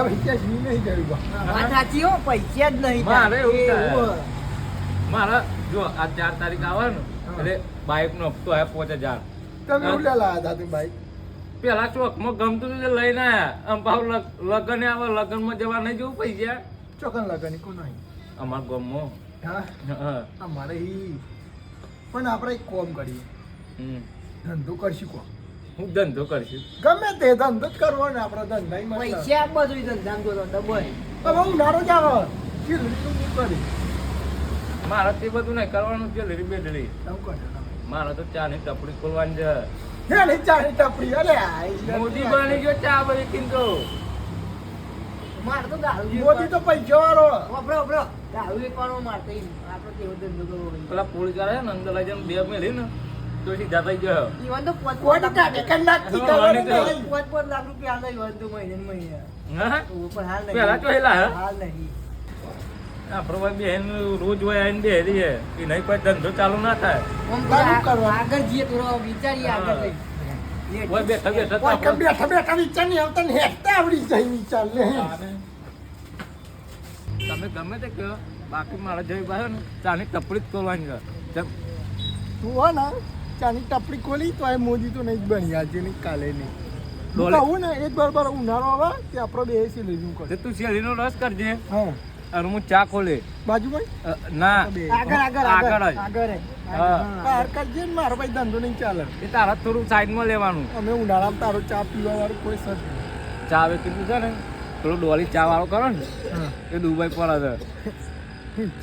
પૈસા જી નહીં કર્યું વાત સાચી હો, પૈસા જ નહીં. મારે એવું થાય. મારા જો આ 4 તારીખ આવે ને એટલે બાઇક નો હપ્તો આયા 5000. તમે ઉલ્યા લાયા હતા તું બાઈક પેલા ચોકમાં ગમતું હતું એટલે લઈને આયા. આમ ભાવ લગન આવે, લગનમાં જવા નહીં જવું પૈસા. ચોકન લગાની કોણ આવી અમાર ગામમાં હા અમારે ઈ પણ આપણે એક કોમ કરીએ ધંધો કરશું કોમ હું ધંધો કરશું. ગમે તે ધંધો જ કરવો ને આપણે ધંધા પૈસા બધું ધંધામ તો ડબલ. બહુ નારો જ આવે ચીલડી કરી મારે તે બધું નહીં કરવાનું છે. લેરી બેડલી મારે તો ચા ની ટપડી ખોલવાની છે. હે ને ચાની ટપડી અરે મોદી બની ગયો ચા બની કિંતો. મારે તો દારૂ મોદી તો પૈસા વાળો વાપરો દારૂ વેચવાનો મારતો આપણો કેવો ધંધો કરવો હોય. પેલા પોલીસ વાળા ને અંદર લઈ જઈને 2 મેલી ને તો સીધા થઈ ગયો. ઈવન તો કોઈ ટાટે કન્નાથી કરવાનું નહીં 5 લાખ રૂપિયા આલે ઈવન તો મહિને હા પણ હાલ નહીં. પેલા તો હેલા હે હાલ નહીં. આપણો ભાઈ બેન રોજ હોય આવીને બેહરી છે એ નહીં કોઈ ધંધો ચાલુ ના થાય. આમ તો તારું કરવાનું. આગળ જઈએ થોડો વિચારીએ આગળ જઈએ. ઓય બેઠા બેઠા તો કોઈ આપણે- બેઠા બેઠા વિચાર નહીં આવતા ને હેઠતા આવડી જાય વિચાર લે તમે ગમે તે કહો બાકી મારા જેવી પાસે ને ચાની ટપડી જ ખોલવાની છે. તું હો ને ચાની ટપડી ખોલી તો એ મોદી તો નહીં જ બની આજે નહીં કાલે નહીં હું ડોલે. કહું ને એક બરાબર ઉનાળો આવે તે આપણે બેસી લઈશું તે કર તું શેરડીનો રસ કરજે હા અને હું ચા ખોલે. બાજુભાઈ ના આગળ આગળ જ. આગળ હા. કાર કરજે ને મારો ભાઈ ધંધો નહીં ચાલે એ તારા થોડું સાઈડમાં લેવાનું. અમે ઉનાળામાં તારો ચા પીવા વાળું કોઈ સર ચા આવે કીધું છે ને થોડું ડોલી ચા વાળો કરો ને હા એ દુબઈ પડે છે.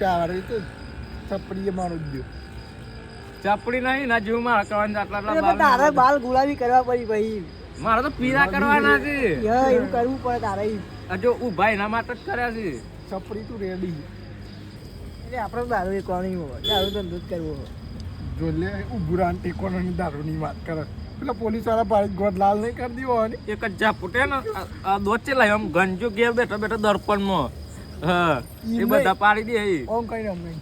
ચા વાળો તો ચપડીએ મારો જ ગયો ચાપડી નહીં ના જેવું મારા કરવાનું આટલા આટલા તારે બાલ. બાલ ગુલાબી કરવા પડી ભાઈ. મારે તો પીરા કરવાના છે. એવું કરવું પડે તારે. આ જો ઉભા એના માટે જ કર્યા છે. ચપડી તું રેડી એટલે આપણે દારૂ વેચવાનું હોય, દારૂ ધંધો જ કરવો હોય. જો લે ઉભુરાન ટેકોની દારૂની વાત કરે પેલા પોલીસ વાળા ભાઈ ગોદ લાલ નહીં કરી દીધો હોય ને એક જ જા ફૂટે ને આ દોચે લાવ્યો આમ ગંજો ઘેર બેઠા બેઠા દર્પણમાં. હા એ બધા પાડી દે એ. ઓમ કઈ રમ નહીં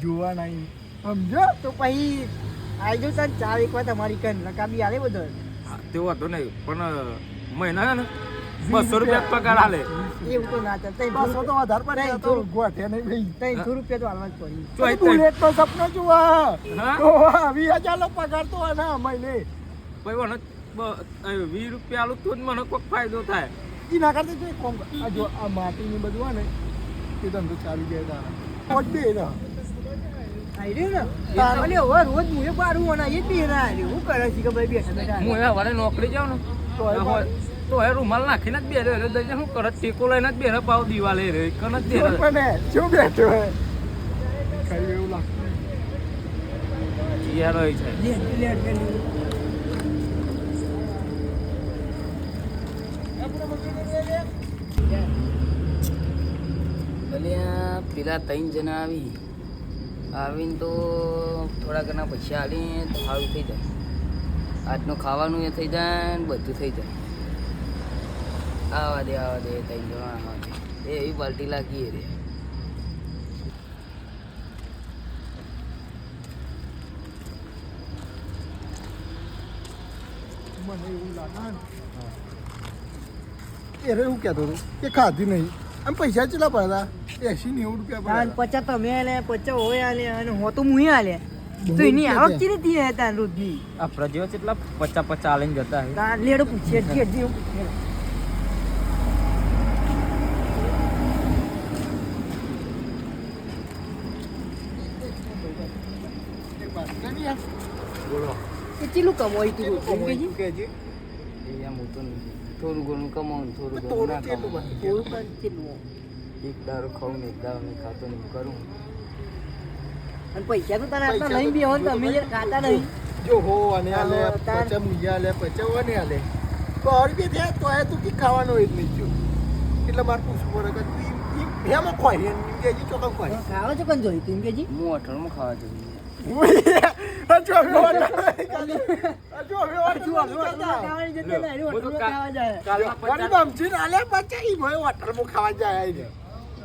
જોવા નહીં સમજો તો પછી આવી જાવ તાર ચાર એક વાર તમારી કન રકાબી આલે બધો. હા, તેવું હતું નહીં પણ મહિના ને 200 રૂપિયા પગાર આલે. એવું તો ના ચાલે. બસો તો વધારે પડે આ તો ગોઠે નહીં ભાઈ 300 રૂપિયા તો હાલવા જ પડી. ચોય બુલેટ તો સપનો જોવા હા? તો 20,000 પગાર તો ના મહિને ભાઈ મને 20 રૂપિયા આલું તો જ મને કોઈક ફાયદો થાય. ઈ ના કરતી જો એક કામ કર. આ જો આ માટીની બધું હોય ને એ ધંધો ચાલી જાય તારા પોટ દે ને આઈ રહ્યું ને અલે હવે રોજ મુએ પાડું અને એ બી ના આવ્યું. હું કરે છે કે ભાઈ બેઠા બેઠા હું એવા વારે નોકરી જાઉં ને તો એ તો એ રૂમાલ નાખીને જ બેરે રે દઈ શું કરે ટેકો લઈને જ બેરે પાવ દિવાલે રે કન જ બેરે. પણ શું બેઠો હે કઈ એવું લાગતું યાર હોય છે. લેટ કરી ભલે પેલા 3 જણા આવીને તો થોડા ઘણા પૈસા આલીને તો સારું થઈ જાય. આજનું ખાવાનું એ થઈ જાય ને બધું થઈ જાય. આવા દે 3 જણા આવા દે એવી બાલ્ટી લાગી રે. મને એવું લાગે ને એને એવું કહેતો હતો કે ખાધી નહીં આમ પૈસા કેટલા પડતા 80-90 રૂપિયા અને પડ્યા 50 તમે આલે 50 હોય આલે અને હો તો મુએ આલે તો એની આવક ચીરી થી હતા રોજની. આપણા જેવા કેટલા 50 આલીને જતા હે. તાર લેડો પૂછે કે જીવ પૂછે. બોલો કેટલું કમાઈ તું એમ કેજી? કહેજે એ આમ હોતું નથી. થોડું ઘણું કમાવું થોડું ઘણું થોડું ના કેટલું કમાવું. બને? થોડું પણ કેટલું એક દારૂ ખાવું ને એક દારૂ નહીં ખાતો ને એવું કરું. અને પૈસા તો તારા હાથમાં નહીં બી હોય ને તમે યાર ખાતા નહીં. જો હો અને આલે હા, તાર- પચા મુજા આલે પચા ઓને આલે તો 100 રૂપિયા થયા તો એ તું કી ખાવાનો હોય જ નહીં જો એટલે મારે પૂછવું પડે કે તું એમાં ખોઈ એમ કેજી ચોકમ ખોઈ ખાવા છો કન જોઈ તું કેજી? હું અઠવાડિયામાં ખાવા જવું. હજુ હવે order નહીં ખાલી. હજુ હવે order શું નથી ખાતા. ખાવાની જગ્યા નહીં, હોટલમાં ખાવા જાય. કાલના ગરીબ 50 સમજીને આલે પચા ઈ ભાઈ હોટલમાં ખાવા જાય આઈને.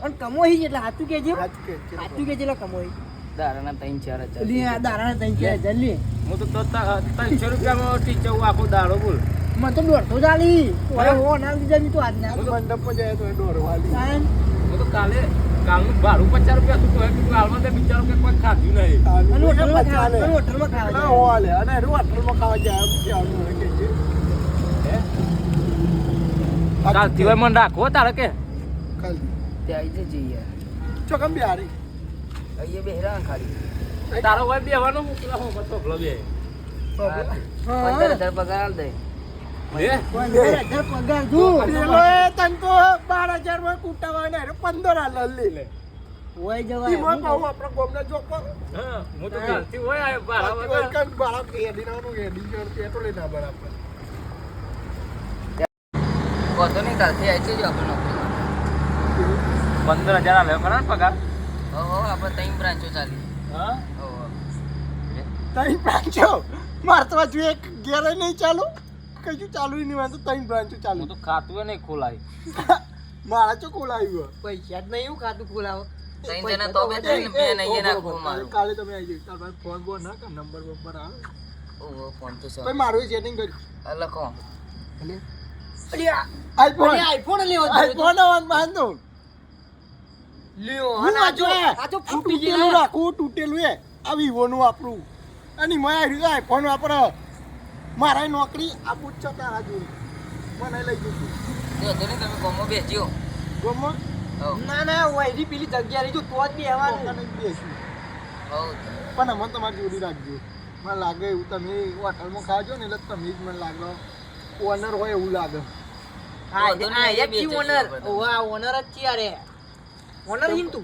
અને કમોઈ છે એટલે હાથું કેજી? સાચું કે છે. હાથું કેજી એટલે કમોઈ. દારાના 3-4 હજાર. લી આ દારાના 3,000 લે. હું તો 300 રૂપિયામાં ટીચર આખો દાડો બોલ. મને તો 150 ચાલી ઓય હો ના લીધા ની તો આજ ના મંડપમાં જાય તો દોરવાલી તાન હું તો કાલનું ભાડું 50 રૂપિયા હતું તો એ હાલમાં તે બિચારો કે કોઈ ખાધું નહીં અને હોટલમાં ખાવા ના હો આલે અને એનું હોટલમાં ખાવા જાય એમ કહેવાનું હોય કે છે કાલથી હોય મને રાખો તારે કે કાલ તે આવી જજે યાર ચોકમ બિહારી અહીંયા બેહરા ખાલી તારો હોય બેવાનું મોકલા હો મતો ભલો બે 15,000 પગાર આલ દે હે 15,000 પગાર દઉં પેલો એ તન તો 12,000 માં કુટાવા ને 15 આલ લે ઓય ઈ જવાય મોય પાઉ આપણા ગોમના જોક પર હા હું તો કાલથી હોય આયો બારા ઓય વાગે કન બાળક એડી નાનું એડી જણ પેટ્રોલ ના બરાબર કોતો નહીં કાલથી આવી જજો આપણે નોકરી 15,000 આલે ખરા પગાર હો આપણે 3 બ્રાન્ચો ચાલી હા હો તઈ બ્રાન્ચો માર તો હજુ એક ઘેર નહીં ચાલુ કશું ચાલુ નહીં માર તો તઈ બ્રાન્ચો ચાલુ હું તો ખાતું નહીં ખોલાય મારા ચો કોલ આવ્યો પૈસા જ નહીં એવું ખાતું ખોલાવો 3 જણા તો બે નહીં નાખવું મારું કાલે તમે આવી જજો તાર ફોન બોન ના કર નંબર બંબર આવે ઓહો ફોન તો ભાઈ મારું સેટિંગ કર્યું આ લખો એટલે અલ્યા આઈફોન આઈફોન લેવો આઈફોન આવવાનું બાંધો લ્યો હું આ જો આ તો તૂટેલું રાખું તૂટેલું એ આ વિવો નું આપણું અને મેં આવ્યું આઈફોન વાપરો મારા નોકરી આ પૂછ તારા જોડે મને લઈ જજો જો તો નહીં તમે કોમો બેસ્યો ગમો હો ના ના ઓયરી પેલી જગ્યા રહી જો તો જ બેહવાનું તને બેસું હો પણ અમને તમારી જોડી રાખજો મને લાગે એવું તમે હોટલમાં ખાજો ને એટલે તમે જ મને લાગે ઓનર હોય એવું લાગે હા એક કી ઓનર ઓવા ઓનર જ છે અરે ઓનર હિંતુ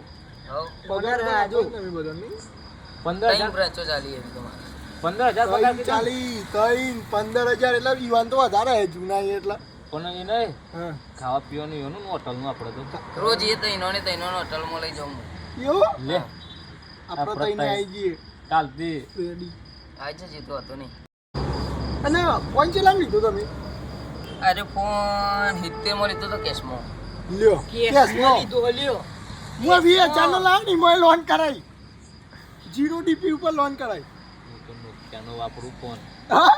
હો પગાર હા, જો. તમે બધા નહીં 3 15,000 બ્રાન્ચો ચાલી એવી તમારે 15,000 પગાર તઈ કીધા? ચાલી તઈ 15,000 એટલે ઈવાન તો વધારે હે જૂના એ એટલે પણ એ નહીં હા ખાવા પીવાનું એનું ને હોટલનું આપણે તો રોજ એ તઈનો ને તઈનો હોટલમાં લઈ જાઉં એવું લે આપણે આપણે તઈને તઈ. આવી જઈએ કાલથી રેડી આજે જીતો હતો નહીં અને ફોન ચેલા લીધો તમે અરે ફોન 70 માં લીધો તો કેશમાં લ્યો કેસ નો લીધો લ્યો હું 20,000 નો લાવ ની મોય લોન કરાઈ 0 ડીપી ઉપર લોન કરાઈ હું તો નોકિયાનો વાપરું ફોન હા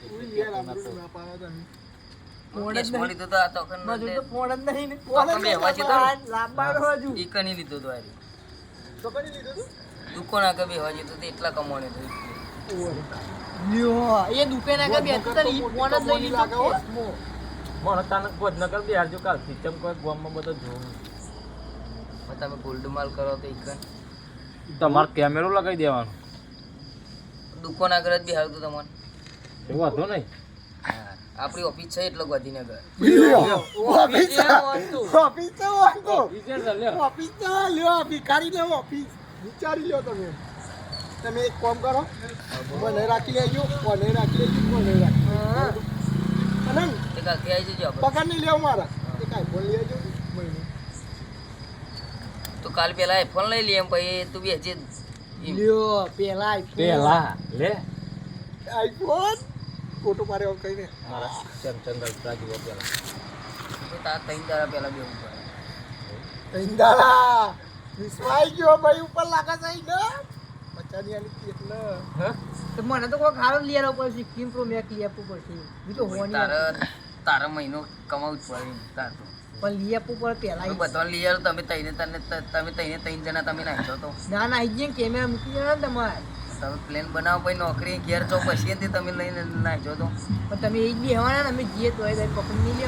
એટલે ઉઈ યાર આપણું ના પાડો તમે ફોન જ કેશમાં નહીં. લીધો તો આ તો બાજુ તો ફોન જ નહીં ને ફોન જ ફોન નહીં, લાંબાડો હજુ ઈ કની લીધો તો આરી તો કઈ લીધો તું દુકાન આગળ બેહવા જતો તો એટલા કમાણે તો લ્યો એ દુકાન આગળ બેઠો તો ઈ ફોન જ લઈ લીધો કેસમાં. મને તાને ભોજનગર બિહારજો કાલથી ચમ કોઈ ગામમાં બધો જોવું તમે ગોલ્ડ માલ કરો તો ઈ કન તમારે કેમેરો લગાવી દેવાનો દુકાન આગળ જ બેહાડતો તમને એવું વાંધો નહીં આપણી ઓફિસ છે એટલે ગાંધીનગર લ્યો ઓફિસ ઓફિસ હતું. ઓફિસ તો વાંધો વિચાર ચાલ લ્યો. ઓફિસ તો લ્યો ભિખારી લ્યો ઓફિસ વિચારી લ્યો તમે તમે એક કામ કરો મને રાખી લેજો મને રાખી લેજો મને રાખી હા. અને તે કાલથી આવી જજો આપણે પગાર નહીં લેવો મારા એક આઈફોન લઈ આવજો મહિને તો કાલ પેલા આઈફોન લઈ લઈએ એમ પછી તું બેસજે એમ. લ્યો પેલા iPhone. પેલા લે આઈફોન ફોટો પાડ્યો કઈ ને મારા ચંદ્ર રાજુ પેલા તો તાર 3 દાડા પહેલા બેહવું પડે ઇન્દારા વિશ્વાઈ ગયો ભાઈ ઉપર લાગે છે ને બચાની આલી એટલે તો મને તો કોઈ ખારો લઈ આવવો પડશે 15 Pro Max લઈ આપવું પડશે ઈ તો હોવાની તારા મહિનો કમાવું જ પડે એમ તાર તો પણ લઈ આપવું પડે પેલા તમે બધા લઈ આવો તમે તઈને 3 જણા તમે નાખી દો તો ના ના અહીં કેમેરા મૂકી દેવાના ને તમારે તમે પ્લેન બનાવો પછી નોકરી ઘેર છો પછી એથી તમે લઈને નાખજો તો પણ તમે એ જ બેહવાના ને અમે જઈએ તો એ પકડી નહીં લે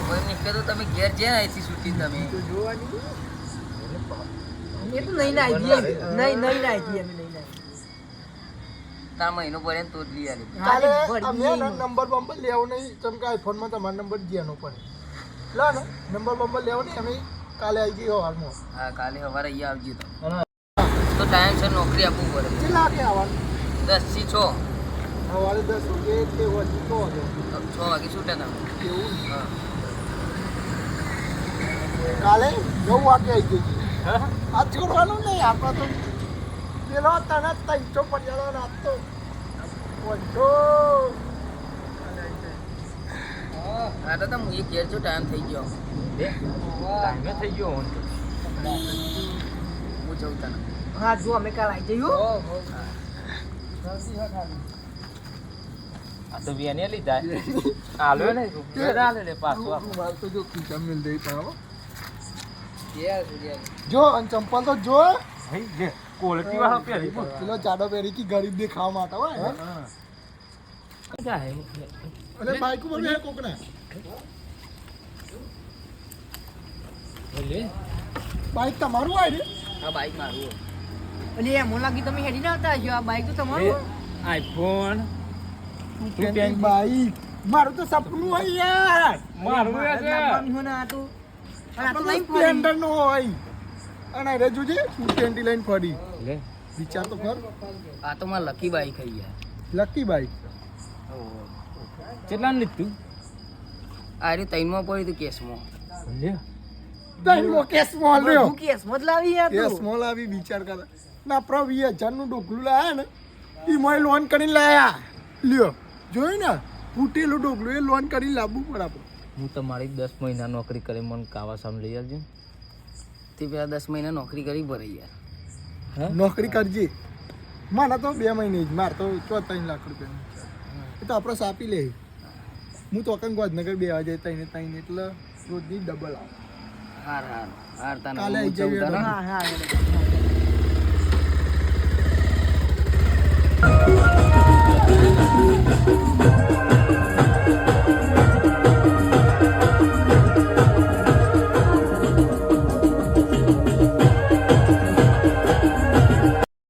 કોઈ નીકળે તો તમે ઘેર જ્યાં અહીંથી છૂટી તમે તો જોવાની એ તો નહીં ના જઈએ નહીં ના જઈએ અમે નહીં ના તાર મહિનો પડે ને તો જ લઈ આલી કાલે ભરી અમે લઈએ. નંબર બંબર લેવો નહીં કેમ કે આઈફોનમાં તમારો નંબર જ્યાંનો પડે લા ને નંબર બંબર લેવો નહીં અમે કાલે આવી જઈએ હાલમાં હા કાલે સવારે અહીંયા આવજો તો અને તો ટાઈમ સર નોકરી આપવું પડે કેટલા વાગે આવવાનું 10 થી 6 સવારે 10 વાગે તે વાગે તો વાગે 6 વાગે છૂટે તમે એવું હા કાલે 9 વાગે આવી જઈએ આ છોડવાનું નહીં આપણે તો પેલો તને 300 પંજાળો રાખતો ઓછો હા તો હું એ ઘેર જો ટાઈમ થઈ ગયો લે ટાઈમે થઈ ગયો હું તો. હું જઉં તને હા જો અમે કાલ આવી જઈએ હો. આ તો વેને લીધા આલ્યો ને રૂપિયા આલે લે પાછો માર તો જો ખીચા મિલ દઈ પાવ યાર જો અને ચંપલ તો જો ભાઈ જે ક્વોલિટી વાળો પહેરી પેલો જાડો પહેરી કે ગરીબ દેખાવા માટે હોય જાય અને બાઈક ઉપર બે કોક ને બોલે બાઈક તમારું હોય ને આ બાઈક મારું અલી એમ લાગી તમે હેડી ના આવતા હશો આ બાઈક તો તમારું આઈફોન બાઈક મારું તો સપનું હોય યાર મારું છે આ તો આ તો લઈને ફરી. સ્પ્લેન્ડર નો હોય અને રે જોજે 220 લઈને ફરી લે વિચાર તો કર આ તો માર લકી બાઈક હઈ યાર લકી બાઈક કેટલા લીધું આ રે તૈનમાં પડી તું કેસમાં લે તઈ કેસ મોલ રહ્યો હું કેસમાં જ લાવી યાર કેસ તું. મોલ આવી વિચાર કર ના પ્રો 20000 નું ડોકલું લાયા ને ઈ મોય લોન કરીને લાયા લ્યો જોયું ને ફૂટેલું ડોકલું એ લોન કરીને લાવવું પડે આપણે હું તમારી 10 મહિના નોકરી કરી મને કાવા સામ લઈ આવજો તે પેલા 10 મહિના નોકરી કરી ભરે યાર નોકરી કરજે મારા તો 2 મહિને જ માર તો 3 લાખ રૂપિયા એ તો આપણે સાપી લે હું તો કંઈ ગોધનગર 2 વાગે તઈને એટલે રોજની ડબલ આવે હાર તાને કાલે આઈ હું જઈએ ચૌદ હા હા હા